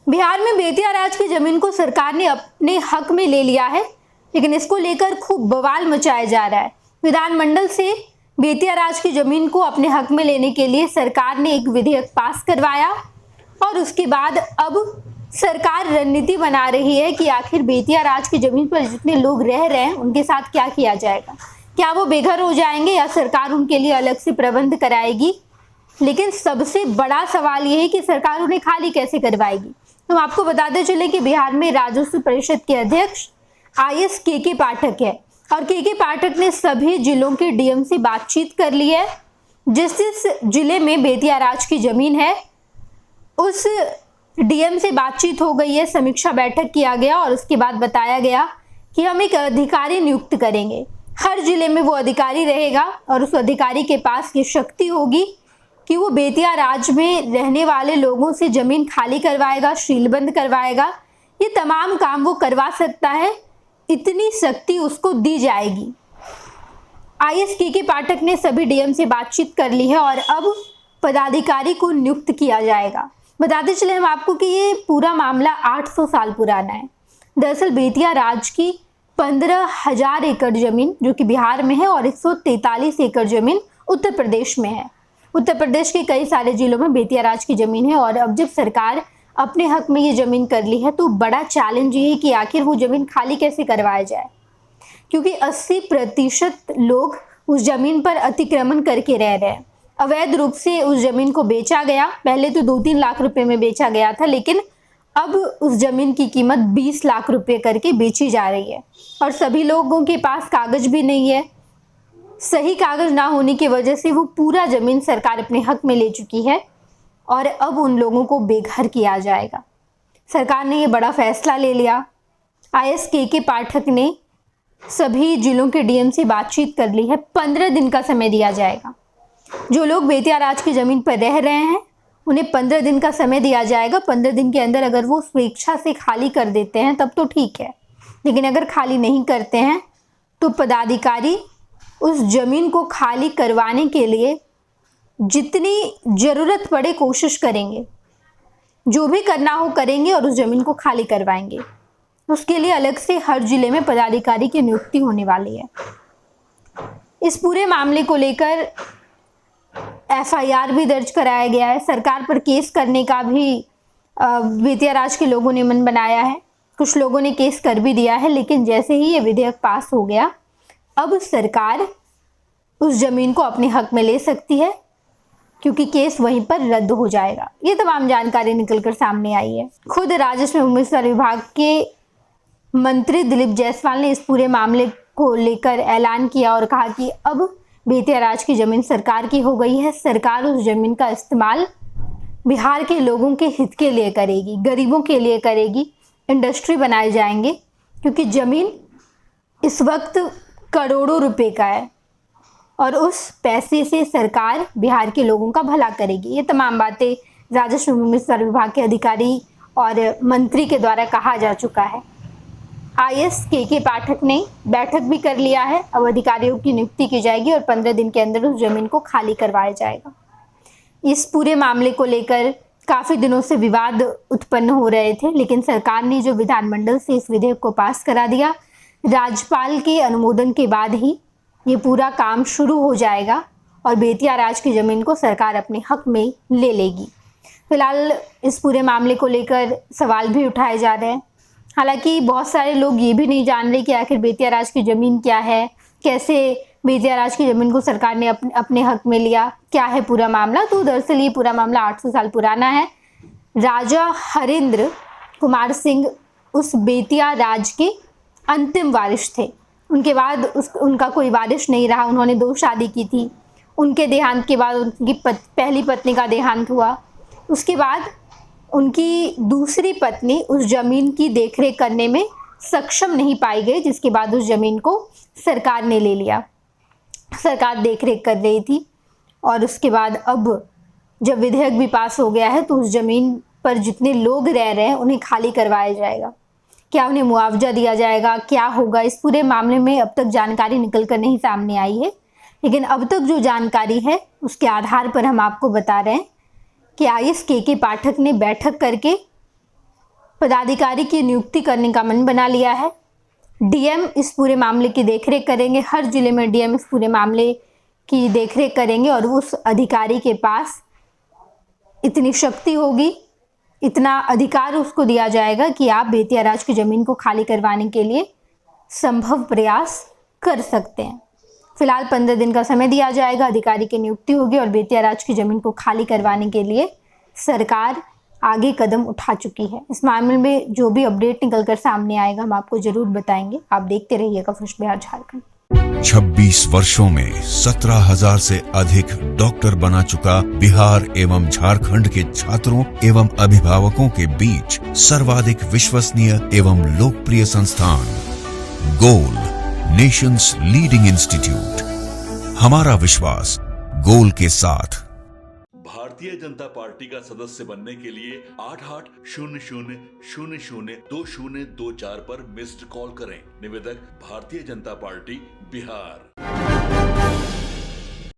बिहार में बेतिया राज की जमीन को सरकार ने अपने हक में ले लिया है, लेकिन इसको लेकर खूब बवाल मचाया जा रहा है। विधानमंडल से बेतिया राज की जमीन को अपने हक में लेने के लिए सरकार ने एक विधेयक पास करवाया और उसके बाद अब सरकार रणनीति बना रही है कि आखिर बेतिया राज की जमीन पर जितने लोग रह रहे हैं उनके साथ क्या किया जाएगा। क्या वो बेघर हो जाएंगे या सरकार उनके लिए अलग से प्रबंध कराएगी? लेकिन सबसे बड़ा सवाल यह है कि सरकार उन्हें खाली कैसे करवाएगी। हम आपको बताते चले कि बिहार में राजस्व परिषद के अध्यक्ष आईएएस के पाठक है और के पाठक ने सभी जिलों के डीएम से बातचीत कर ली है। जिस जिले में बेतिया राज की जमीन है उस डीएम से बातचीत हो गई है, समीक्षा बैठक किया गया और उसके बाद बताया गया कि हम एक अधिकारी नियुक्त करेंगे। हर जिले में वो अधिकारी रहेगा और उस अधिकारी के पास ये शक्ति होगी कि वो बेतिया राज में रहने वाले लोगों से जमीन खाली करवाएगा, सीलबंद करवाएगा, ये तमाम काम वो करवा सकता है, इतनी शक्ति उसको दी जाएगी। आईएएस के पाठक ने सभी डीएम से बातचीत कर ली है और अब पदाधिकारी को नियुक्त किया जाएगा। बताते चले हम आपको कि ये पूरा मामला 800 साल पुराना है। दरअसल बेतिया राज की 15,000 एकड़ जमीन जो कि बिहार में है और 143 एकड़ जमीन उत्तर प्रदेश में है। उत्तर प्रदेश के कई सारे जिलों में बेतिया राज की जमीन है और अब जब सरकार अपने हक में ये जमीन कर ली है तो बड़ा चैलेंज ये है कि आखिर वो जमीन खाली कैसे करवाया जाए, क्योंकि 80% लोग उस जमीन पर अतिक्रमण करके रह रहे हैं। अवैध रूप से उस जमीन को बेचा गया। पहले तो 2-3 लाख रुपए में बेचा गया था, लेकिन अब उस जमीन की कीमत 20 लाख रुपए करके बेची जा रही है और सभी लोगों के पास कागज भी नहीं है। सही कागज ना होने की वजह से वो पूरा जमीन सरकार अपने हक में ले चुकी है और अब उन लोगों को बेघर किया जाएगा। सरकार ने ये बड़ा फैसला ले लिया। आईएएस के पाठक ने सभी जिलों के डीएम से बातचीत कर ली है। 15 दिन का समय दिया जाएगा। जो लोग बेतिया राज की जमीन पर रह रहे हैं उन्हें 15 दिन का समय दिया जाएगा। 15 दिन के अंदर अगर वो स्वेच्छा से खाली कर देते हैं तब तो ठीक है, लेकिन अगर खाली नहीं करते हैं तो पदाधिकारी उस जमीन को खाली करवाने के लिए जितनी ज़रूरत पड़े कोशिश करेंगे, जो भी करना हो करेंगे और उस जमीन को खाली करवाएंगे। उसके लिए अलग से हर जिले में पदाधिकारी की नियुक्ति होने वाली है। इस पूरे मामले को लेकर एफआईआर भी दर्ज कराया गया है। सरकार पर केस करने का भी बेतिया राज के लोगों ने मन बनाया है। कुछ लोगों ने केस कर भी दिया है, लेकिन जैसे ही ये विधेयक पास हो गया अब सरकार उस जमीन को अपने हक में ले सकती है, क्योंकि केस वहीं पर रद्द हो जाएगा। ये तमाम जानकारी निकलकर सामने आई है। खुद राजस्व एवं भूमि विभाग के मंत्री दिलीप जायसवाल ने इस पूरे मामले को लेकर ऐलान किया और कहा कि अब बेतिया राज की जमीन सरकार की हो गई है। सरकार उस जमीन का इस्तेमाल बिहार के लोगों के हित के लिए करेगी, गरीबों के लिए करेगी, इंडस्ट्री बनाए जाएंगे, क्योंकि जमीन इस वक्त करोड़ों रुपए का है और उस पैसे से सरकार बिहार के लोगों का भला करेगी। ये तमाम बातें राजस्व भूमि विभाग के अधिकारी और मंत्री के द्वारा कहा जा चुका है। आईएएस के पाठक ने बैठक भी कर लिया है। अब अधिकारियों की नियुक्ति की जाएगी और 15 दिन के अंदर उस जमीन को खाली करवाया जाएगा। इस पूरे मामले को लेकर काफ़ी दिनों से विवाद उत्पन्न हो रहे थे, लेकिन सरकार ने जो विधानमंडल से इस विधेयक को पास करा दिया, राज्यपाल के अनुमोदन के बाद ही ये पूरा काम शुरू हो जाएगा और बेतिया राज की ज़मीन को सरकार अपने हक में ले लेगी। फिलहाल इस पूरे मामले को लेकर सवाल भी उठाए जा रहे हैं। हालांकि बहुत सारे लोग ये भी नहीं जान रहे कि आखिर बेतिया राज की ज़मीन क्या है, कैसे बेतिया राज की ज़मीन को सरकार ने अपने हक में लिया, क्या है पूरा मामला। तो दरअसल ये पूरा मामला 800 साल पुराना है। राजा हरिंद्र कुमार सिंह उस बेतिया राज के अंतिम वारिस थे। उनके बाद उनका कोई वारिस नहीं रहा। उन्होंने 2 शादी की थी। उनके देहांत के बाद उनकी पहली पत्नी का देहांत हुआ। उसके बाद उनकी दूसरी पत्नी उस जमीन की देखरेख करने में सक्षम नहीं पाई गई, जिसके बाद उस जमीन को सरकार ने ले लिया। सरकार देखरेख कर रही थी और उसके बाद अब जब विधेयक भी पास हो गया है तो उस जमीन पर जितने लोग रह रहे हैं उन्हें खाली करवाया जाएगा। क्या उन्हें मुआवजा दिया जाएगा, क्या होगा, इस पूरे मामले में अब तक जानकारी निकल कर नहीं सामने आई है। लेकिन अब तक जो जानकारी है उसके आधार पर हम आपको बता रहे हैं कि आईएएस के पाठक ने बैठक करके पदाधिकारी की नियुक्ति करने का मन बना लिया है। डीएम इस पूरे मामले की देखरेख करेंगे। हर जिले में डीएम इस पूरे मामले की देखरेख करेंगे और उस अधिकारी के पास इतनी शक्ति होगी, इतना अधिकार उसको दिया जाएगा कि आप बेतिया राज की जमीन को खाली करवाने के लिए संभव प्रयास कर सकते हैं। फिलहाल 15 दिन का समय दिया जाएगा, अधिकारी की नियुक्ति होगी और बेतिया राज की जमीन को खाली करवाने के लिए सरकार आगे कदम उठा चुकी है। इस मामले में जो भी अपडेट निकलकर सामने आएगा हम आपको जरूर बताएंगे। आप देखते रहिएगा फर्स्ट बिहार झारखंड। 26 वर्षों में 17,000 से अधिक डॉक्टर बना चुका बिहार एवं झारखंड के छात्रों एवं अभिभावकों के बीच सर्वाधिक विश्वसनीय एवं लोकप्रिय संस्थान गोल, नेशंस लीडिंग इंस्टीट्यूट। हमारा विश्वास गोल के साथ। भारतीय जनता पार्टी का सदस्य बनने के लिए 8800002024 पर मिस्ड कॉल करें। निवेदक भारतीय जनता पार्टी बिहार।